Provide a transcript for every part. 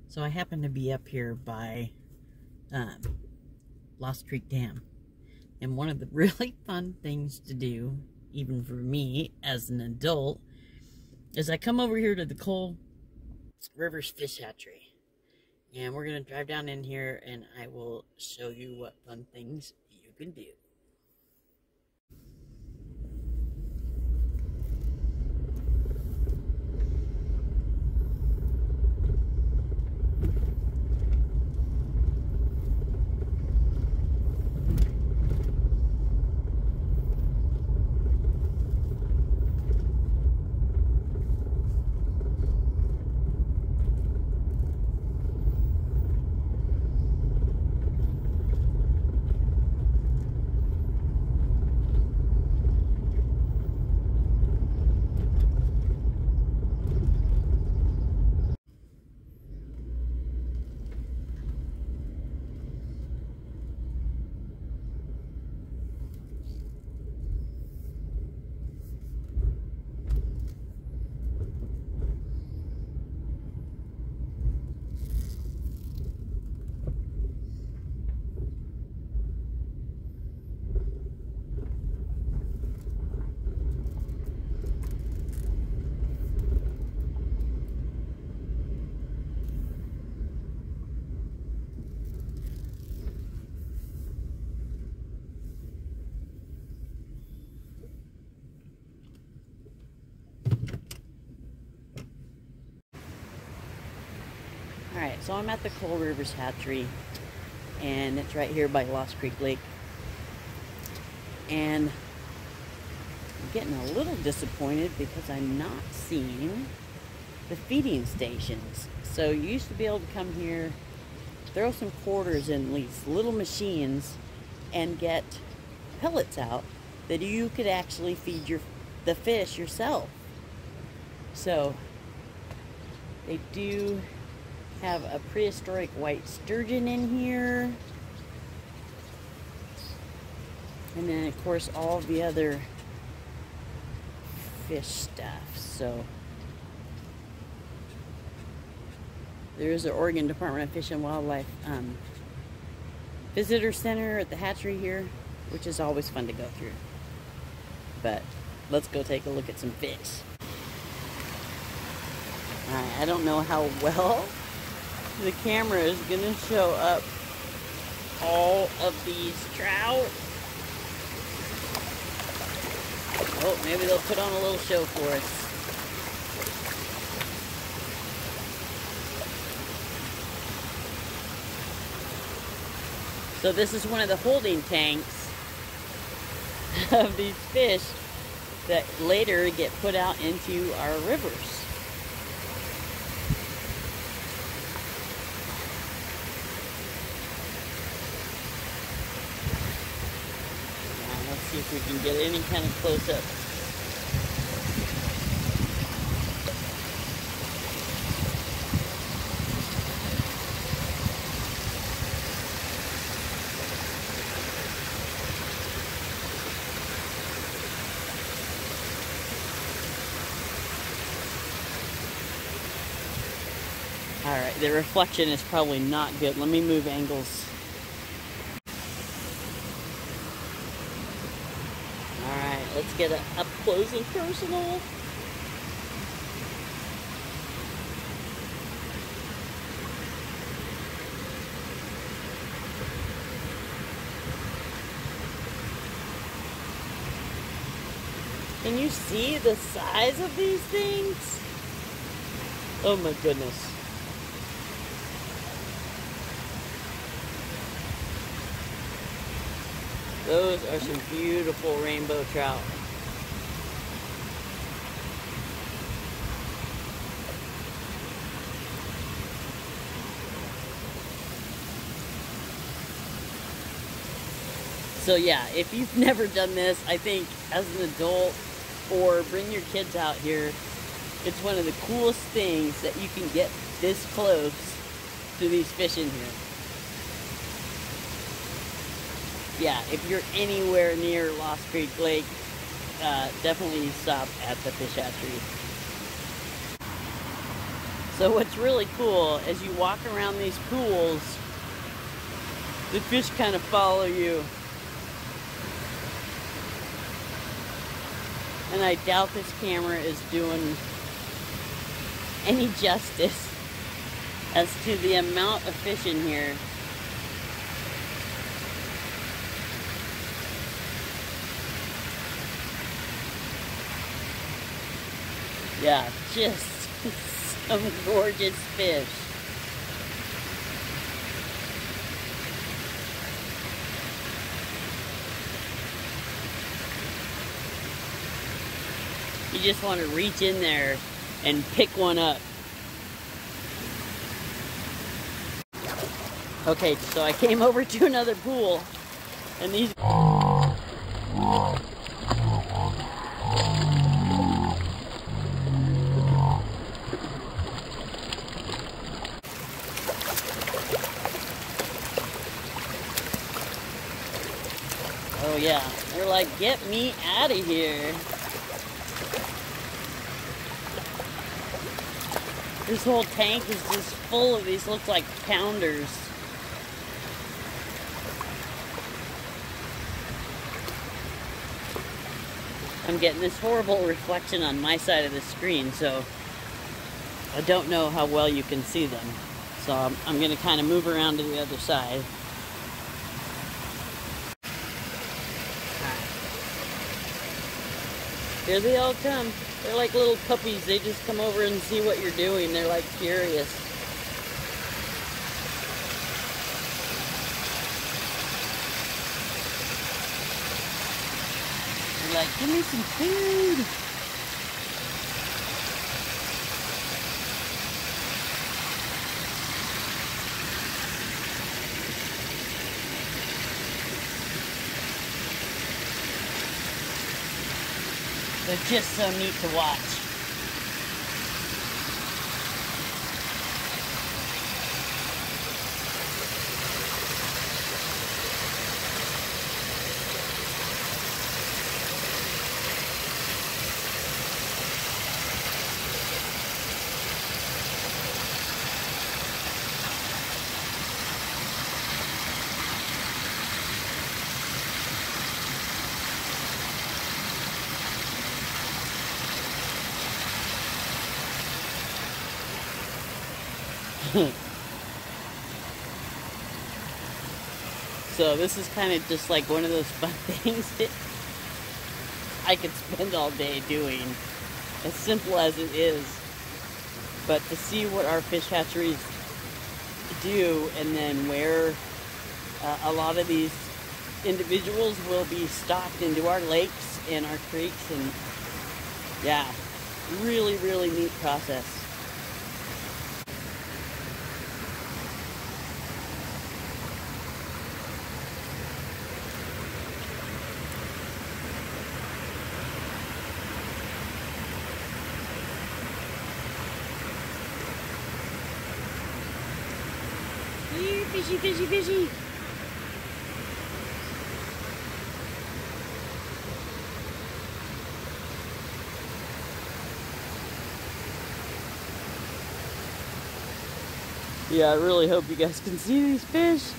So I happen to be up here by Lost Creek Dam. And one of the really fun things to do, even for me as an adult, is I come over here to the Coal Rivers Fish Hatchery. And we're going to drive down in here and I will show you what fun things you can do. Alright, so I'm at the Coal Rivers Hatchery, and it's right here by Lost Creek Lake. And I'm getting a little disappointed because I'm not seeing the feeding stations. So you used to be able to come here, throw some quarters in these little machines, and get pellets out that you could actually feed the fish yourself. So they do have a prehistoric white sturgeon in here, and then of course all the other fish stuff. So there's the Oregon Department of Fish and Wildlife visitor center at the hatchery here, which is always fun to go through. But let's go take a look at some fish. Alright, I don't know how well the camera is going to show up all of these trout. Oh, maybe they'll put on a little show for us. So this is one of the holding tanks of these fish that later get put out into our rivers. See if we can get any kind of close-up. Alright, the reflection is probably not good. Let me move angles. Let's get it up close and personal. Can you see the size of these things? Oh my goodness. Those are some beautiful rainbow trout. So yeah, if you've never done this, I think as an adult, or bring your kids out here, it's one of the coolest things that you can get this close to these fish in here. Yeah, if you're anywhere near Lost Creek Lake, definitely stop at the fish hatchery. So what's really cool, as you walk around these pools, the fish kind of follow you. And I doubt this camera is doing any justice as to the amount of fish in here. Yeah, just some gorgeous fish. You just want to reach in there and pick one up. Okay, so I came over to another pool, and these... Oh yeah, they're like, get me out of here. This whole tank is just full of these, look like pounders. I'm getting this horrible reflection on my side of the screen, so I don't know how well you can see them. So I'm going to kind of move around to the other side. Here they all come. They're like little puppies. They just come over and see what you're doing. They're like curious. They're like, give me some food. They're just so neat to watch. So this is kind of just like one of those fun things that I could spend all day doing, as simple as it is. But to see what our fish hatcheries do, and then where a lot of these individuals will be stocked into our lakes and our creeks, and yeah, really, really neat process. Fishy, fishy, fishy. Yeah, I really hope you guys can see these fish.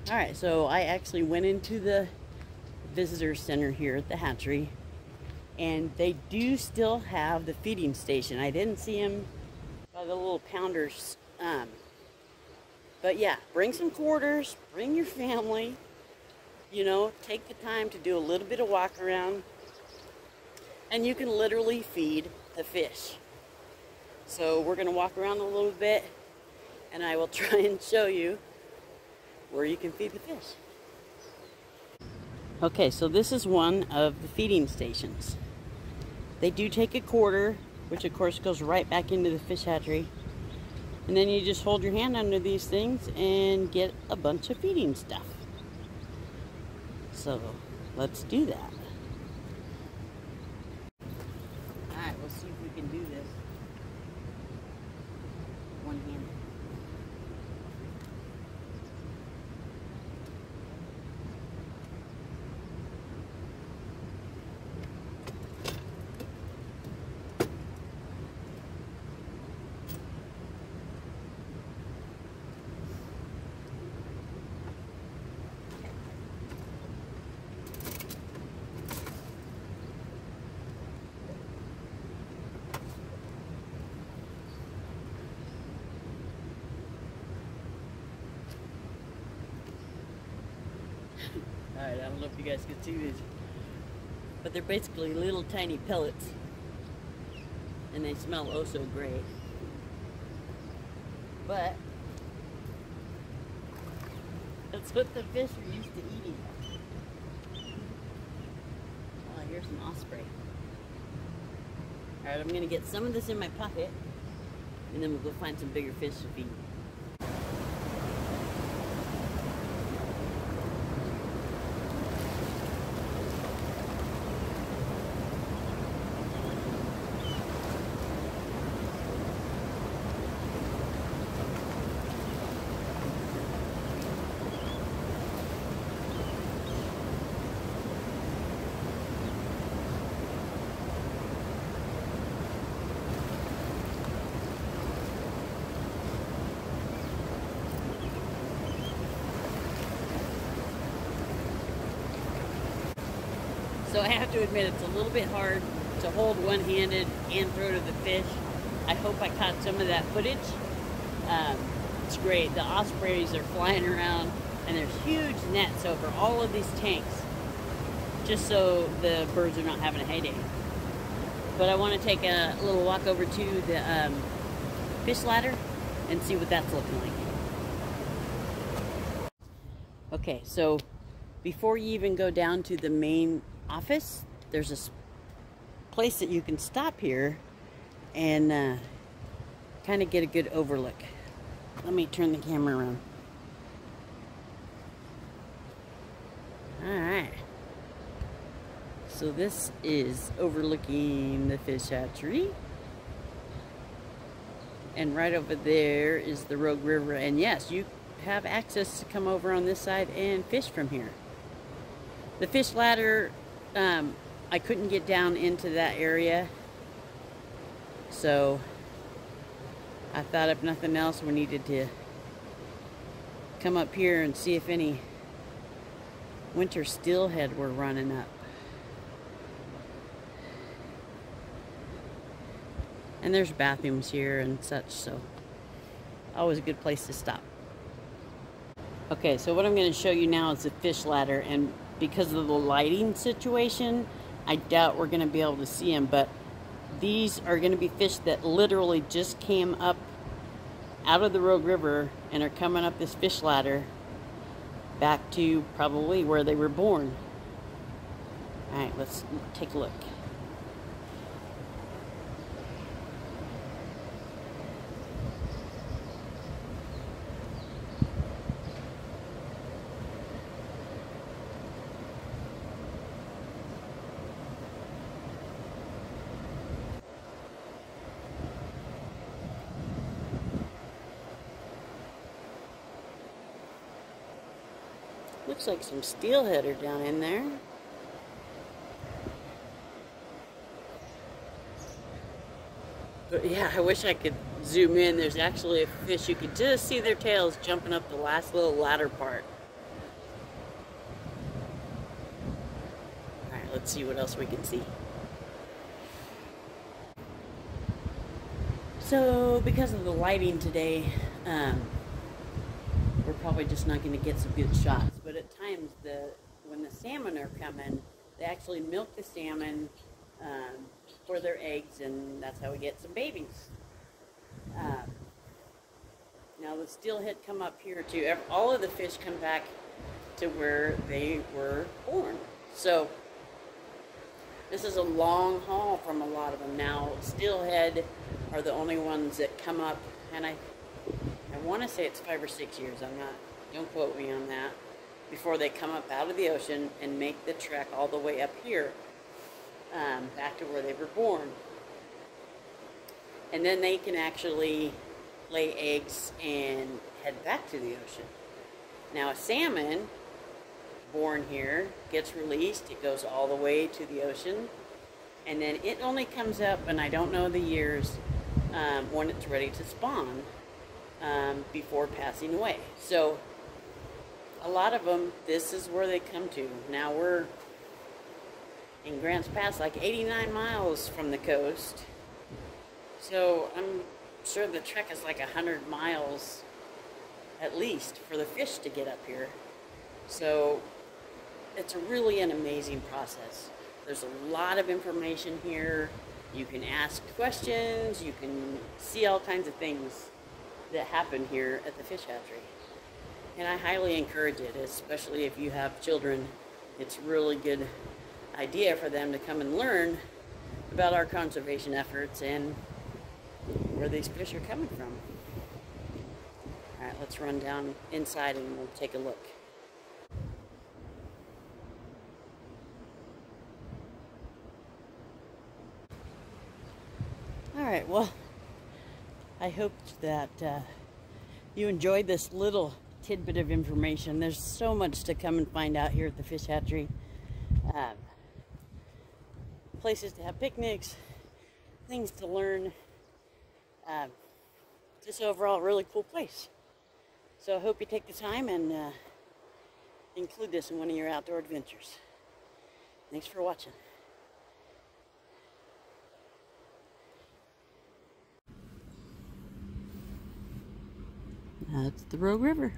Alright, so I actually went into the visitor center here at the hatchery, and they do still have the feeding station. I didn't see them by the little pounders, but yeah, bring some quarters, bring your family, you know, take the time to do a little bit of walk around, and you can literally feed the fish. So we're going to walk around a little bit, and I will try and show you where you can feed the fish. Okay, so this is one of the feeding stations. They do take a quarter, which of course goes right back into the fish hatchery. And then you just hold your hand under these things and get a bunch of feeding stuff. So let's do that. Alright, we'll see if we can do this one-handed. Alright, I don't know if you guys can see these, but they're basically little tiny pellets, and they smell oh so great. But that's what the fish are used to eating. Oh, here's an osprey. Alright, I'm gonna get some of this in my pocket, and then we'll go find some bigger fish to feed. So I have to admit, it's a little bit hard to hold one-handed and throw to the fish. I hope I caught some of that footage. It's great. The ospreys are flying around, and there's huge nets over all of these tanks, just so the birds are not having a heyday. But I want to take a little walk over to the fish ladder and see what that's looking like. Okay, so before you even go down to the main office, there's a place that you can stop here and kind of get a good overlook. Let me turn the camera around. Alright, so this is overlooking the fish hatchery, and right over there is the Rogue River, and yes, you have access to come over on this side and fish from here. The fish ladder, I couldn't get down into that area, so I thought if nothing else we needed to come up here and see if any winter steelhead were running up. And there's bathrooms here and such, so always a good place to stop. Okay, so what I'm going to show you now is the fish ladder, and because of the lighting situation, I doubt we're going to be able to see them, but these are going to be fish that literally just came up out of the Rogue River and are coming up this fish ladder back to probably where they were born. Alright, let's take a look. Looks like some steelhead are down in there. But yeah, I wish I could zoom in. There's actually a fish. You could just see their tails jumping up the last little ladder part. Alright, let's see what else we can see. So, because of the lighting today, we're probably just not going to get some good shots. But at times, when the salmon are coming, they actually milk the salmon for their eggs, and that's how we get some babies. Now the steelhead come up here too. All of the fish come back to where they were born. So this is a long haul from a lot of them. Now steelhead are the only ones that come up, and I want to say it's 5 or 6 years. I'm not, don't quote me on that. before they come up out of the ocean and make the trek all the way up here, back to where they were born. And then they can actually lay eggs and head back to the ocean. Now a salmon born here gets released, it goes all the way to the ocean, and then it only comes up, and I don't know the years, when it's ready to spawn, before passing away. So a lot of them, this is where they come to. Now we're in Grants Pass, like 89 miles from the coast, so I'm sure the trek is like 100 miles at least for the fish to get up here. So it's really an amazing process. There's a lot of information here. You can ask questions, you can see all kinds of things that happen here at the fish hatchery. And I highly encourage it, especially if you have children. It's a really good idea for them to come and learn about our conservation efforts and where these fish are coming from. All right, let's run down inside and we'll take a look. All right, well, I hope that you enjoyed this little tidbit of information. There's so much to come and find out here at the fish hatchery. Places to have picnics, things to learn. Just overall a really cool place. So I hope you take the time and include this in one of your outdoor adventures. Thanks for watching. That's the Rogue River.